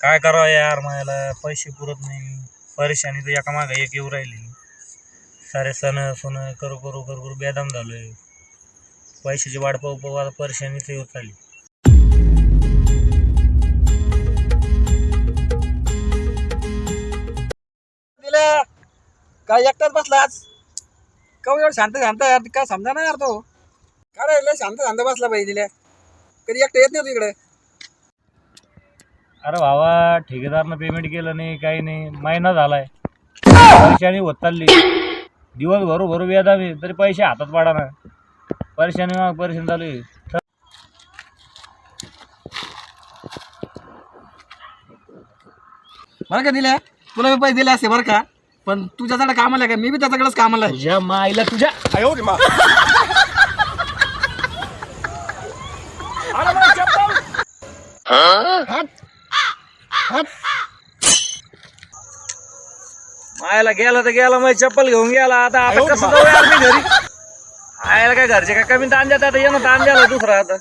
काय करावं यार, मला पैसे पुरत नाही. परेशानी तर एका मागे एक येऊ राहिली. सारे सण करू करू करू करू बेदम झालोय. पैशाची वाट पाहू पाहू आता परेशानीच येऊ चालली. दिल्या काय एकटाच बसला आज? का एवढं शांत शांत यार, काय समजा ना यार तो. काय रे शांत शांत बसला पाहिजे दिल्या, कधी एकटा येत नाही तिकडे. अरे भावा, ठेकेदारनं पेमेंट केलं नाही, काही नाही. महिना झालाय, परेशानी होत चालली. दिवस भरू बेदामी तरी पैसे हातात पाडा ना. परेशान चालू आहे. बरं का दिल्या, तुला मी पैसे दिले असते बरं का, पण तुझ्याकडे कामाला आहे का? मी बी त्याच्याकडेच कामाला आहे. तुझ्या माईला तुझ्या मायला गेला तर गेला, मग चप्पल घेऊन गेला. आता कसं जाऊ यार मी घरी? आयला काय घरचे काय कमी ताण देतात, येणं ताण द्यायला दुसरा आता.